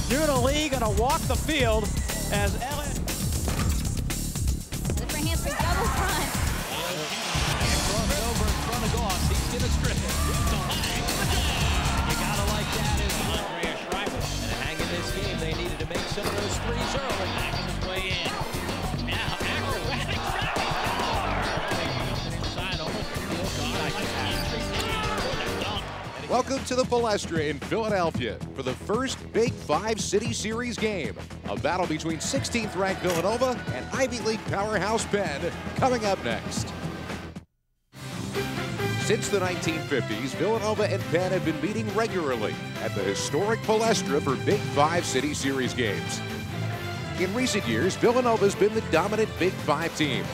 New to league, gonna walk the field as Ellen. Zipper Hansen double front. Over in front of Goss. He's gonna strip it. You gotta like that as Andrea Schreiber. And hanging this game, they needed to make some of those threes early. Backing his way in. Now acrobatic shot. Inside almost the field goal. Welcome to the Palestra in Philadelphia for the first Big Five City Series game. A battle between 16th ranked Villanova and Ivy League powerhouse Penn coming up next. Since the 1950s, Villanova and Penn have been meeting regularly at the historic Palestra for Big Five City Series games. In recent years, Villanova's been the dominant Big Five team,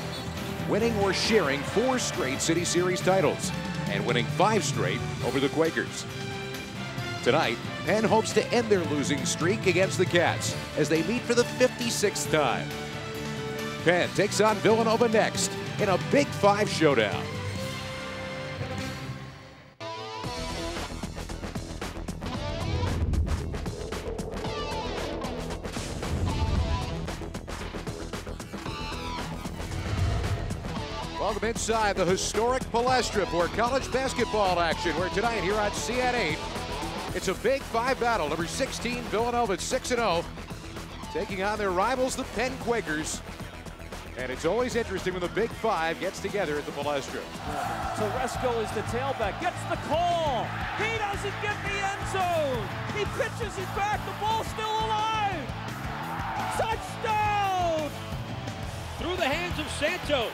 winning or sharing 4 straight City Series titles and winning 5 straight over the Quakers. Tonight, Penn hopes to end their losing streak against the Cats as they meet for the 56th time. Penn takes on Villanova next in a Big Five showdown. Welcome inside the historic Palestra for college basketball action, where tonight here on CN8, it's a Big Five battle. Number 16, Villanova at 6-0, taking on their rivals, the Penn Quakers. And it's always interesting when the Big Five gets together at the Palestra. Teresco is the tailback, gets the call. He doesn't get the end zone. He pitches it back, the ball's still alive. Touchdown! Through the hands of Santos.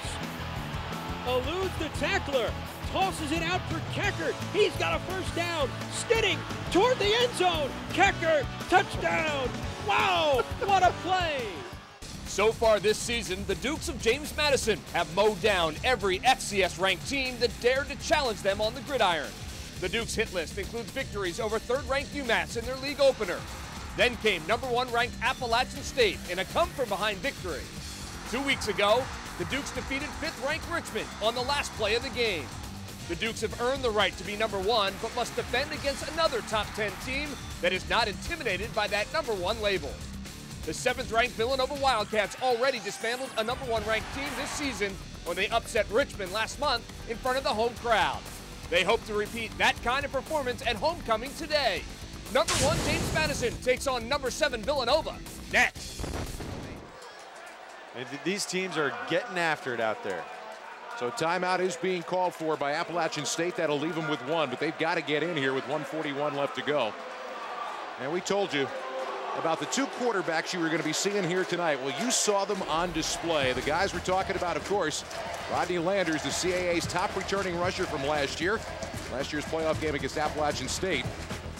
Eludes the tackler, tosses it out for Keckert. He's got a first down, skidding toward the end zone. Keckert, touchdown! Wow, what a play! So far this season, the Dukes of James Madison have mowed down every FCS-ranked team that dared to challenge them on the gridiron. The Dukes' hit list includes victories over third-ranked UMass in their league opener. Then came #1 ranked Appalachian State in a come-from-behind victory. 2 weeks ago, the Dukes defeated 5th-ranked Richmond on the last play of the game. The Dukes have earned the right to be #1, but must defend against another top 10 team that is not intimidated by that #1 label. The 7th-ranked Villanova Wildcats already dismantled a #1 ranked team this season when they upset Richmond last month in front of the home crowd. They hope to repeat that kind of performance at homecoming today. #1 James Madison takes on #7 Villanova next. These teams are getting after it out there. So timeout is being called for by Appalachian State. That'll leave them with 1, but they've got to get in here with 1:41 left to go. And we told you about the 2 quarterbacks you were going to be seeing here tonight. Well, you saw them on display. The guys we're talking about, of course, Rodney Landers, the CAA's top returning rusher from last year. Last year's playoff game against Appalachian State.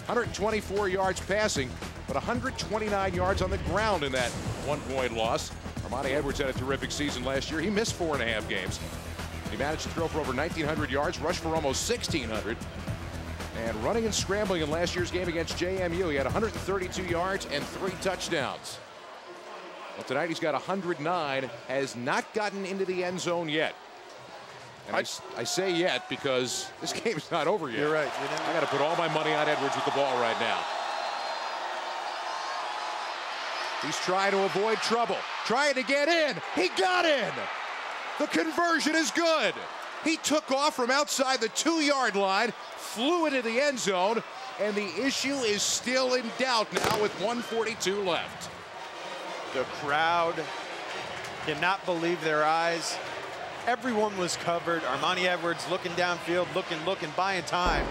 124 yards passing, but 129 yards on the ground in that 1-point loss. Armani Edwards had a terrific season last year. He missed 4.5 games. He managed to throw for over 1,900 yards, rush for almost 1,600. And running and scrambling in last year's game against JMU, he had 132 yards and 3 touchdowns. Well, tonight he's got 109, has not gotten into the end zone yet. And I say yet because this game's not over yet. You're right. I got to put all my money on Edwards with the ball right now. He's trying to avoid trouble, trying to get in. He got in. The conversion is good. He took off from outside the 2-yard line, flew into the end zone, and the issue is still in doubt now with 1:42 left. The crowd cannot believe their eyes. Everyone was covered. Armani Edwards looking downfield, looking, buying time.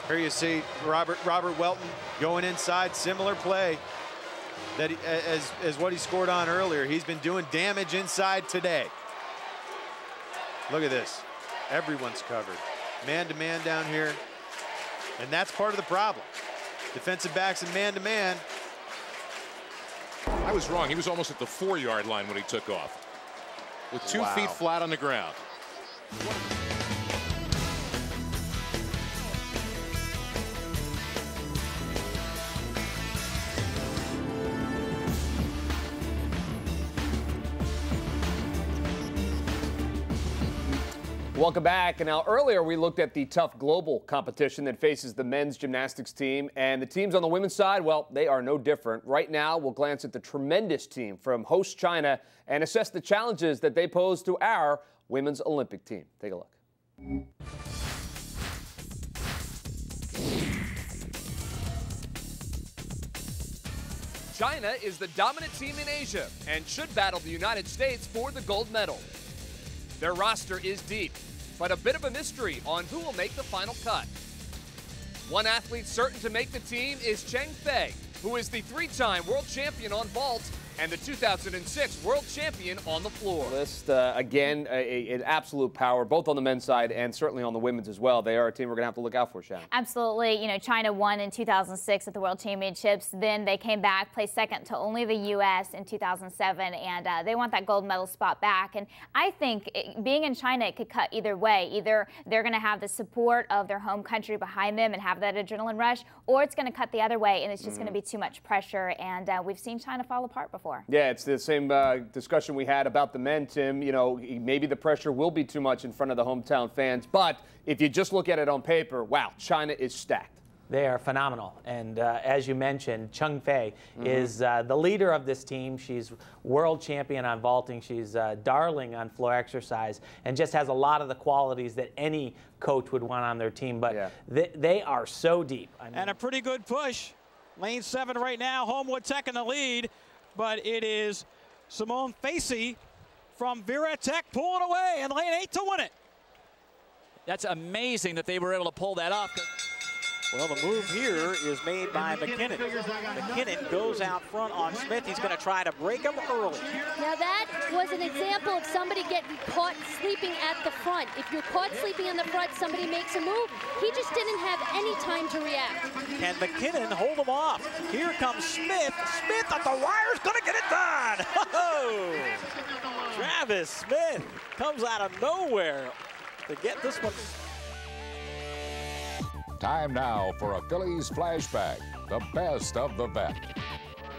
Here you see Robert Welton going inside, similar play that as what he scored on earlier. He's been doing damage inside today. Look at this. Everyone's covered. Man-to-man down here. And that's part of the problem. Defensive backs and man-to-man. I was wrong. He was almost at the 4-yard line when he took off, with 2 feet flat on the ground. Welcome back. And now earlier we looked at the tough global competition that faces the men's gymnastics team, and the teams on the women's side, well, they are no different. Right now we'll glance at the tremendous team from host China and assess the challenges that they pose to our women's Olympic team. Take a look. China is the dominant team in Asia and should battle the United States for the gold medal. Their roster is deep, but a bit of a mystery on who will make the final cut. One athlete certain to make the team is Cheng Fei, who is the 3-time world champion on vault and the 2006 world champion on the floor. List, again, an absolute power, both on the men's side and certainly on the women's as well. They are a team we're going to have to look out for, Shannon. Absolutely. You know, China won in 2006 at the World Championships. Then they came back, placed second to only the U.S. in 2007, and they want that gold medal spot back. And I think being in China, it could cut either way. Either they're going to have the support of their home country behind them and have that adrenaline rush, or it's going to cut the other way, and it's just going to be too much pressure. And we've seen China fall apart before. Yeah, it's the same discussion we had about the men, Tim. You know, maybe the pressure will be too much in front of the hometown fans, but if you just look at it on paper, wow, China is stacked. They are phenomenal. And as you mentioned, Cheng Fei is the leader of this team. She's world champion on vaulting. She's darling on floor exercise and just has a lot of the qualities that any coach would want on their team. But they are so deep. I mean, and a pretty good push. Lane 7 right now, Homewood Tech in the lead, but it is Simone Facey from Vera Tech pulling away in lane 8 to win it. That's amazing that they were able to pull that off. Well, the move here is made by McKinnon. McKinnon goes out front on Smith. He's going to try to break him early. Now that was an example of somebody getting caught sleeping at the front. If you're caught sleeping in the front, somebody makes a move. He just didn't have any time to react. Can McKinnon hold him off? Here comes Smith. Smith at the wire's going to get it done. Oh! Travis Smith comes out of nowhere to get this one. Time now for a Phillies flashback, the best of the vet.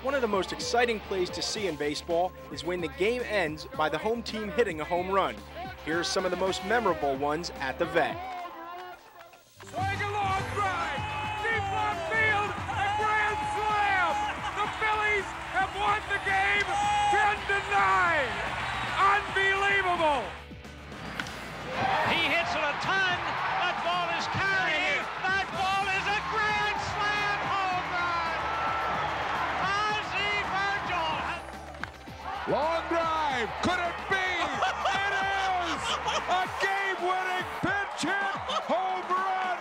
One of the most exciting plays to see in baseball is when the game ends by the home team hitting a home run. Here's some of the most memorable ones at the vet. Swing a long drive, deep left field, a grand slam! The Phillies have won the game 10-9! Unbelievable! He hits it a ton. That ball is carrying. That ball is a grand slam home run. Ozzie Virgil. Long drive. Could it be? It is! A game-winning pitch hit. Home run.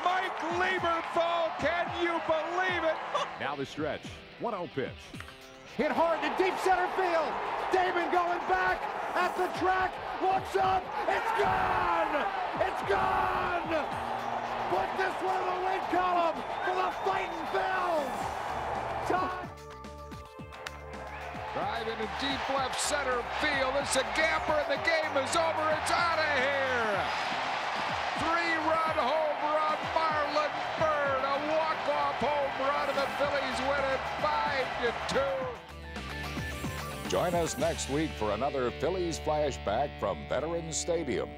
Mike Lieberthal. Can you believe it? Now the stretch. 1-0 pitch. Hit hard to deep center field. Damon going back at the track. Looks up. It's gone. It's gone. Put this one in the win column for the Fighting Phils. Drive into deep left center field. It's a gamper and the game is over. It's out of here. 3-run home run. Marlon Byrd. A walk-off home run and the Phillies win it 5-2. Join us next week for another Phillies flashback from Veterans Stadium.